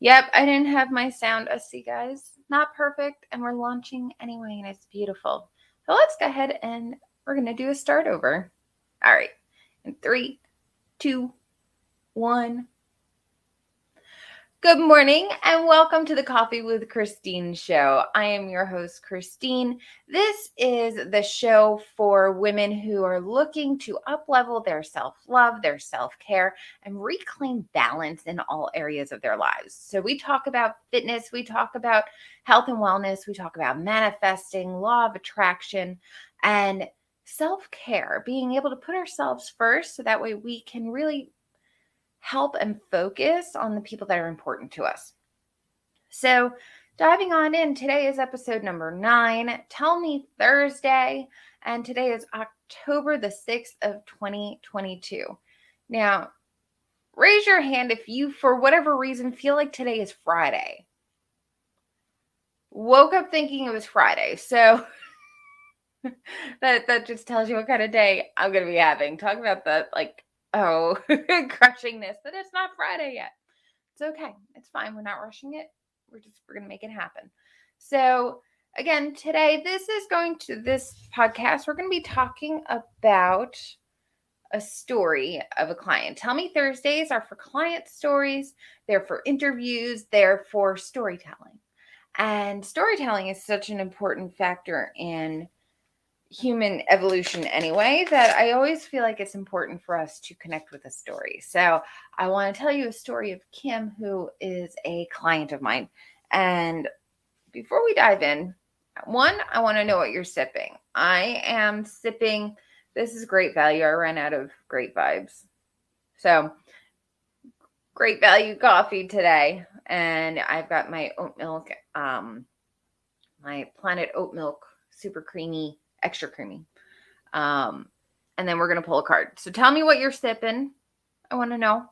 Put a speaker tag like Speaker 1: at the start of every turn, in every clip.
Speaker 1: Yep, I didn't have my sound. See, guys, not perfect, and we're launching anyway, and it's beautiful. So let's go ahead and we're going to do a start over. All right, in 3, 2, 1. Good morning and welcome to the Coffee with Christine show. I am your host, Christine. This is the show for women who are looking to uplevel their self-love, their self-care, and reclaim balance in all areas of their lives. So we talk about fitness, we talk about health and wellness, we talk about manifesting, law of attraction, and self-care, being able to put ourselves first so that way we can really help and focus on the people that are important to us. So, diving on in, today is episode number 9, Tell Me Thursday, and today is October the 6th of 2022. Now, raise your hand if you, for whatever reason, feel like today is Friday. Woke up thinking it was Friday, so that just tells you what kind of day I'm going to be having. Talk about that, crushingness that it's not Friday yet. It's okay. It's fine. We're not rushing it. We're going to make it happen. So again, today, this podcast, we're going to be talking about a story of a client. Tell Me Thursdays are for client stories. They're for interviews. They're for storytelling. And storytelling is such an important factor in human evolution anyway, that I always feel like it's important for us to connect with a story. So I want to tell you a story of Kim, who is a client of mine. And before we dive in, one, I want to know what you're sipping. I am sipping, this is Great Value. I ran out of Great Vibes. So Great Value coffee today. And I've got my oat milk, my Planet Oat Milk, super creamy, extra creamy. And then we're going to pull a card. So tell me what you're sipping. I want to know.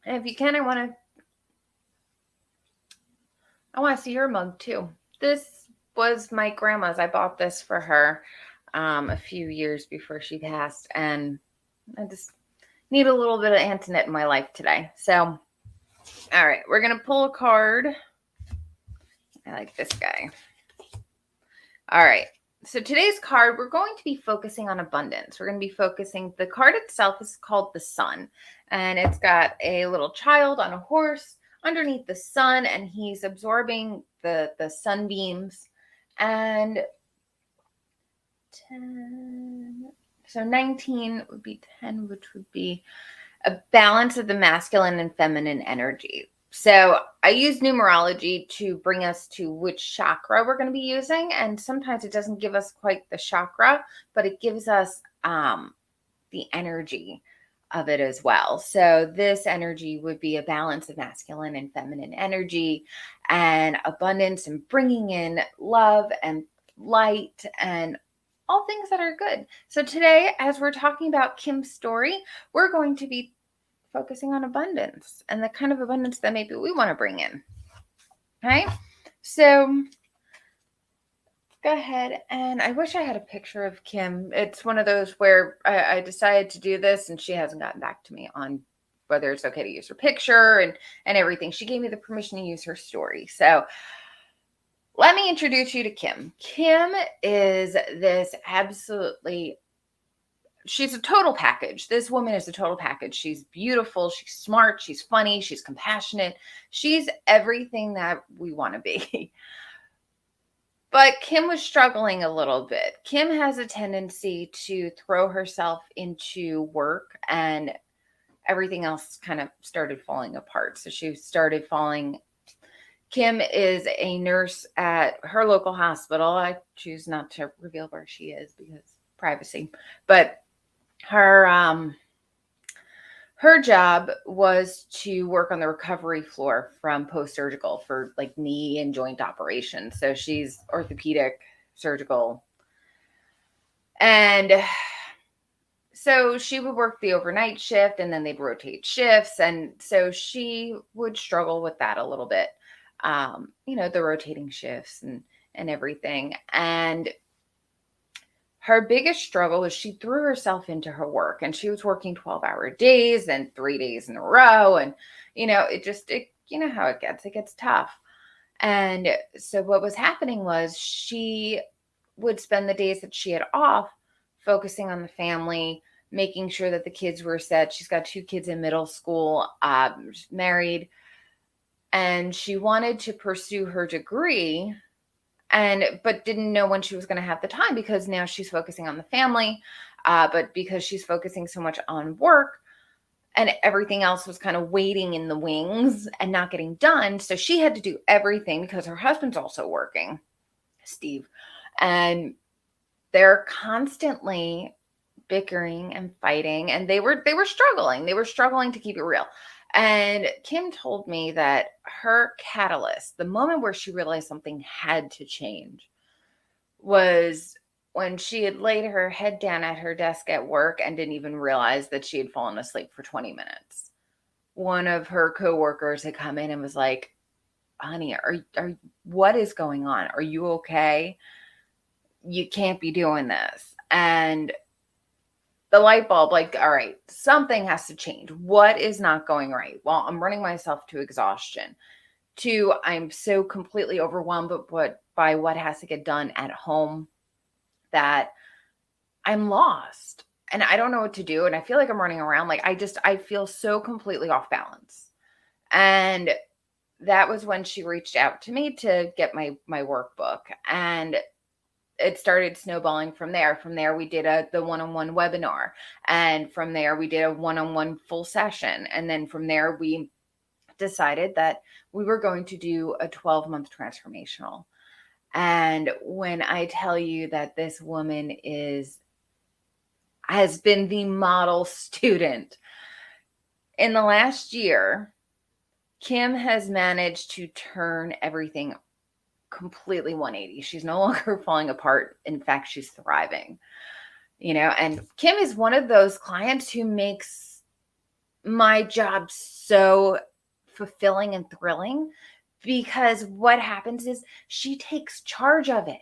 Speaker 1: And if you can, I want to see your mug too. This was my grandma's. I bought this for her a few years before she passed. And I just need a little bit of Antoinette in my life today. So, all right, we're going to pull a card. I like this guy. All right. So today's card, we're going to be focusing on abundance. We're going to be focusing, the card itself is called the sun, and it's got a little child on a horse underneath the sun, and he's absorbing the sunbeams. And 10, so 19 would be 10, which would be a balance of the masculine and feminine energy. So I use numerology to bring us to which chakra we're going to be using. And sometimes it doesn't give us quite the chakra, but it gives us the energy of it as well. So this energy would be a balance of masculine and feminine energy and abundance and bringing in love and light and all things that are good. So today, as we're talking about Kim's story, we're going to be focusing on abundance and the kind of abundance that maybe we want to bring in. Okay, so go ahead, and I wish I had a picture of Kim. It's one of those where I decided to do this and she hasn't gotten back to me on whether it's okay to use her picture and everything. She gave me the permission to use her story. So let me introduce you to Kim. Kim is this absolutely, she's a total package. This woman is a total package. She's beautiful. She's smart. She's funny. She's compassionate. She's everything that we want to be. But Kim was struggling a little bit. Kim has a tendency to throw herself into work and everything else kind of started falling apart. So she started falling. Kim is a nurse at her local hospital. I choose not to reveal where she is because privacy. But her job was to work on the recovery floor from post-surgical for like knee and joint operations. So she's orthopedic, surgical. And so she would work the overnight shift and then they'd rotate shifts. And so she would struggle with that a little bit, the rotating shifts and everything. And her biggest struggle was she threw herself into her work, and she was working 12-hour days and 3 days in a row. And, you know how it gets tough. And so what was happening was she would spend the days that she had off focusing on the family, making sure that the kids were set. She's got 2 kids in middle school, she's married, and she wanted to pursue her degree but didn't know when she was going to have the time, because now she's focusing on the family. But because she's focusing so much on work, and everything else was kind of waiting in the wings and not getting done. So she had to do everything because her husband's also working, Steve. And they're constantly bickering and fighting, and they were struggling. They were struggling to keep it real. And Kim told me that her catalyst, the moment where she realized something had to change, was when she had laid her head down at her desk at work and didn't even realize that she had fallen asleep for 20 minutes. One of her coworkers had come in and was like, "Honey, what is going on? Are you okay? You can't be doing this." And the light bulb, like, all right, something has to change. What is not going right? Well, I'm running myself to exhaustion. 2, I'm so completely overwhelmed by what has to get done at home that I'm lost and I don't know what to do. And I feel like I'm running around. Like, I feel so completely off balance. And that was when she reached out to me to get my workbook. And it started snowballing from there. From there, we did the one-on-one webinar. And from there, we did a one-on-one full session. And then from there, we decided that we were going to do a 12-month transformational. And when I tell you that this woman has been the model student, in the last year, Kim has managed to turn everything completely 180. She's no longer falling apart. In fact, she's thriving. And Kim is one of those clients who makes my job so fulfilling and thrilling, because what happens is she takes charge of it.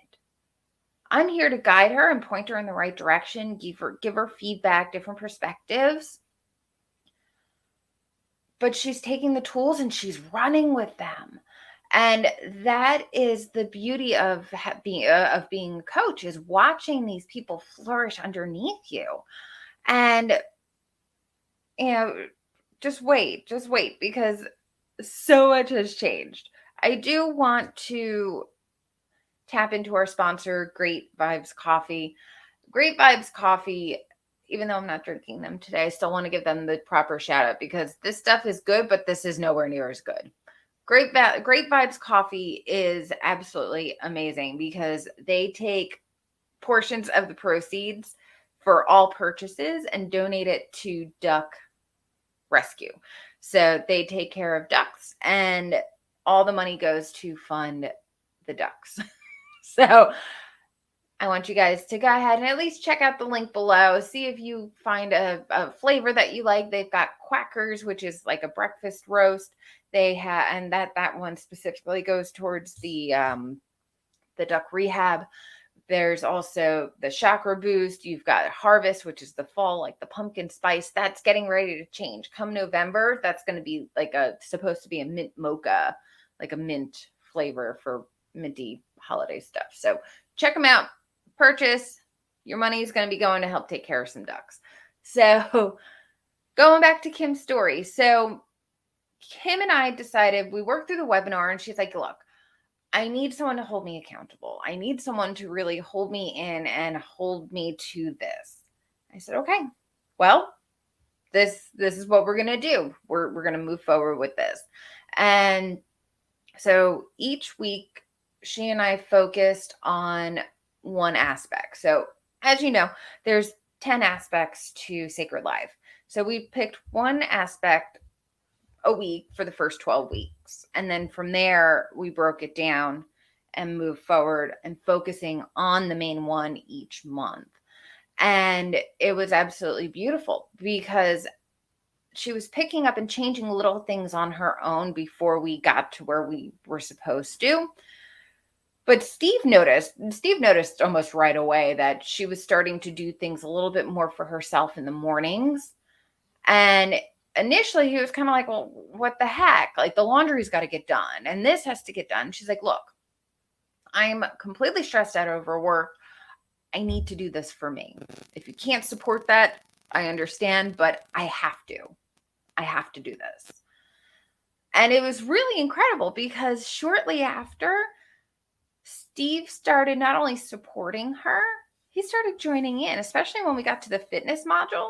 Speaker 1: I'm here to guide her and point her in the right direction, give her feedback, different perspectives. But she's taking the tools and she's running with them. And that is the beauty of being a coach, is watching these people flourish underneath you. And, just wait, because so much has changed. I do want to tap into our sponsor, Great Vibes Coffee. Great Vibes Coffee, even though I'm not drinking them today, I still want to give them the proper shout out, because this stuff is good, but this is nowhere near as good. Great Vibes Coffee is absolutely amazing, because they take portions of the proceeds for all purchases and donate it to duck rescue. So they take care of ducks, and all the money goes to fund the ducks. So I want you guys to go ahead and at least check out the link below. See if you find a flavor that you like. They've got Quackers, which is like a breakfast roast. They have, and that one specifically goes towards the duck rehab. There's also the chakra boost. You've got harvest, which is the fall, like the pumpkin spice. That's getting ready to change. Come November, that's going to be like supposed to be a mint mocha, like a mint flavor for minty holiday stuff. So check them out. Purchase. Your money is going to be going to help take care of some ducks. So going back to Kim's story. So Kim and I decided, we worked through the webinar, and she's like, look, I need someone to hold me accountable. I need someone to really hold me in and hold me to this. I said, okay, well, this is what we're going to do. We're going to move forward with this. And so each week, she and I focused on one aspect. So as you know, there's 10 aspects to Sacred Life. So we picked one aspect a week for the first 12 weeks. And then from there, we broke it down and moved forward and focusing on the main one each month. And it was absolutely beautiful, because she was picking up and changing little things on her own before we got to where we were supposed to. But Steve noticed almost right away that she was starting to do things a little bit more for herself in the mornings. And initially he was kind of like, well, what the heck? Like, the laundry's got to get done and this has to get done. She's like, look, I'm completely stressed out over work. I need to do this for me. If you can't support that, I understand, but I have to. I have to do this. And it was really incredible because shortly after, Steve started not only supporting her, he started joining in, especially when we got to the fitness module,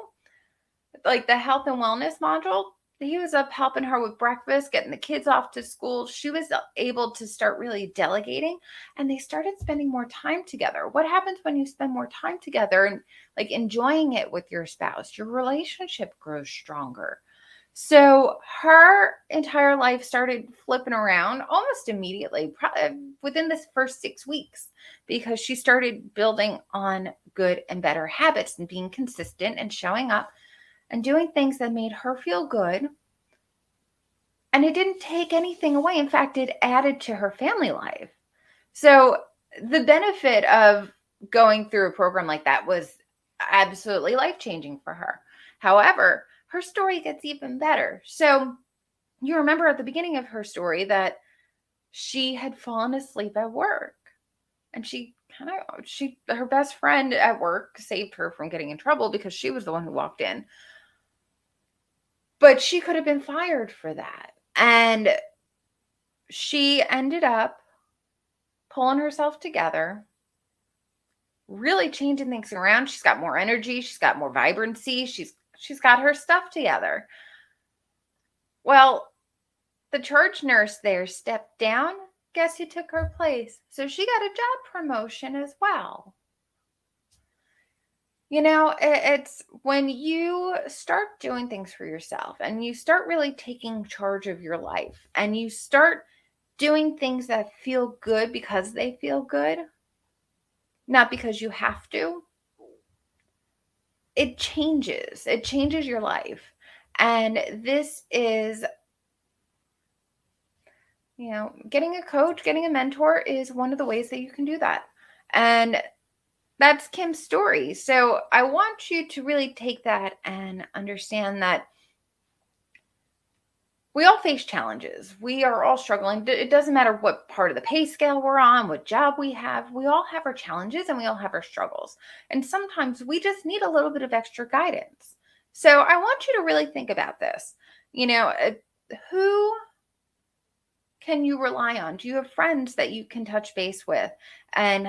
Speaker 1: like the health and wellness module. He was up helping her with breakfast, getting the kids off to school. She was able to start really delegating, and they started spending more time together. What happens when you spend more time together and like enjoying it with your spouse? Your relationship grows stronger. So her entire life started flipping around almost immediately, probably within this first 6 weeks, because she started building on good and better habits and being consistent and showing up and doing things that made her feel good. And it didn't take anything away. In fact, it added to her family life. So the benefit of going through a program like that was absolutely life-changing for her. However, her story gets even better. So you remember at the beginning of her story that she had fallen asleep at work, and her best friend at work saved her from getting in trouble because she was the one who walked in. But she could have been fired for that. And she ended up pulling herself together, really changing things around. She's got more energy. She's got more vibrancy. She's got her stuff together. Well, the charge nurse there stepped down. Guess who took her place? So she got a job promotion as well. You know, it's when you start doing things for yourself and you start really taking charge of your life and you start doing things that feel good because they feel good, not because you have to, it changes your life. And this is, getting a coach, getting a mentor is one of the ways that you can do that. And that's Kim's story. So I want you to really take that and understand that we all face challenges. We are all struggling. It doesn't matter what part of the pay scale we're on, what job we have. We all have our challenges and we all have our struggles. And sometimes we just need a little bit of extra guidance. So I want you to really think about this. Who can you rely on? Do you have friends that you can touch base with and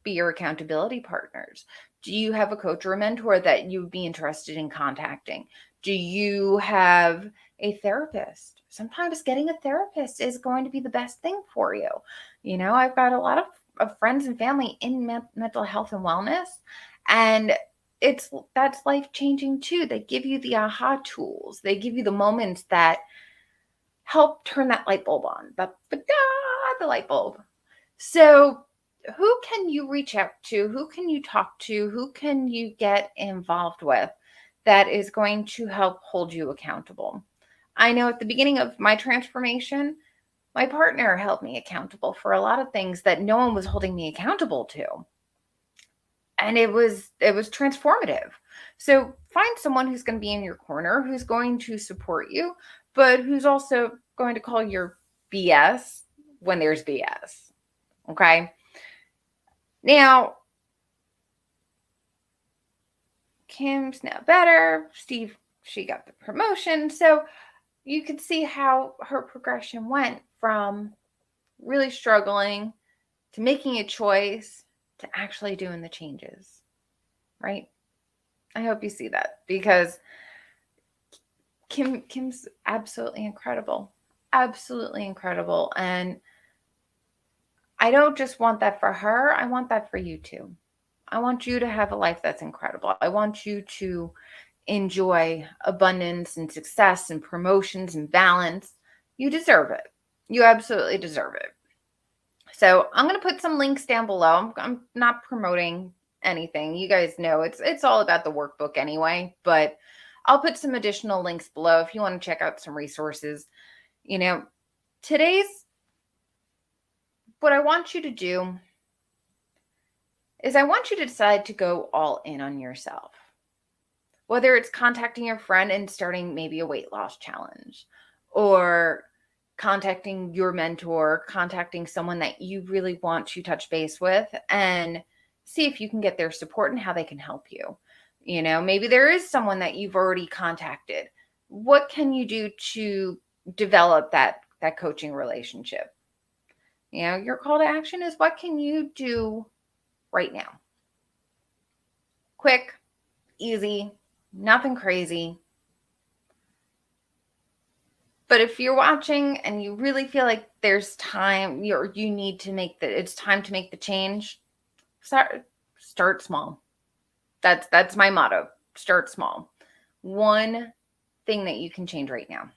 Speaker 1: be your accountability partners? Do you have a coach or a mentor that you would be interested in contacting? Do you have a therapist? Sometimes getting a therapist is going to be the best thing for you. I've got a lot of friends and family in mental health and wellness, and that's life-changing too. They give you the aha tools. They give you the moments that help turn that light bulb on, the light bulb. So who can you reach out to? Who can you talk to? Who can you get involved with that is going to help hold you accountable? I know at the beginning of my transformation, my partner held me accountable for a lot of things that no one was holding me accountable to. And it was transformative. So find someone who's going to be in your corner, who's going to support you, but who's also going to call your BS when there's BS. Okay. Now, Kim's now better. Steve, she got the promotion. So you could see how her progression went from really struggling to making a choice to actually doing the changes, right? I hope you see that, because Kim's absolutely incredible. Absolutely incredible. And I don't just want that for her. I want that for you too. I want you to have a life that's incredible. I want you to enjoy abundance and success and promotions and balance. You deserve it. You absolutely deserve it. So I'm going to put some links down below. I'm not promoting anything. You guys know it's all about the workbook anyway, but I'll put some additional links below if you want to check out some resources. Today's what I want you to do is I want you to decide to go all in on yourself. Whether it's contacting your friend and starting maybe a weight loss challenge, or contacting your mentor, contacting someone that you really want to touch base with and see if you can get their support and how they can help you. Maybe there is someone that you've already contacted. What can you do to develop that coaching relationship? Your call to action is, what can you do right now? Quick, easy, nothing crazy. But if you're watching and you really feel like there's time, you need to it's time to make the change, start small. That's my motto. Start small. One thing that you can change right now.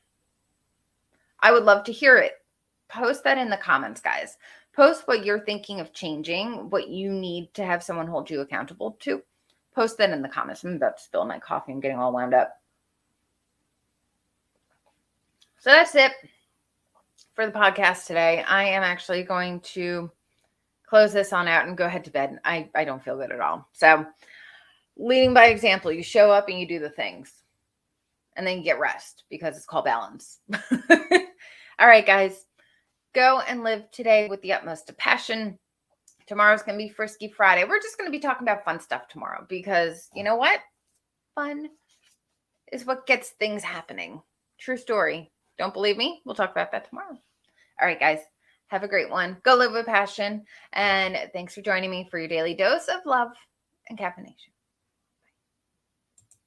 Speaker 1: I would love to hear it. Post that in the comments, guys. Post what you're thinking of changing, what you need to have someone hold you accountable to. Post that in the comments. I'm about to spill my coffee. I'm getting all wound up. So that's it for the podcast today. I am actually going to close this on out and go head to bed. I don't feel good at all. So leading by example, you show up and you do the things. And then you get rest, because it's called balance. All right, guys. Go and live today with the utmost of passion. Tomorrow's going to be Frisky Friday. We're just going to be talking about fun stuff tomorrow, because you know what? Fun is what gets things happening. True story. Don't believe me? We'll talk about that tomorrow. All right, guys. Have a great one. Go live with passion. And thanks for joining me for your daily dose of love and caffeination.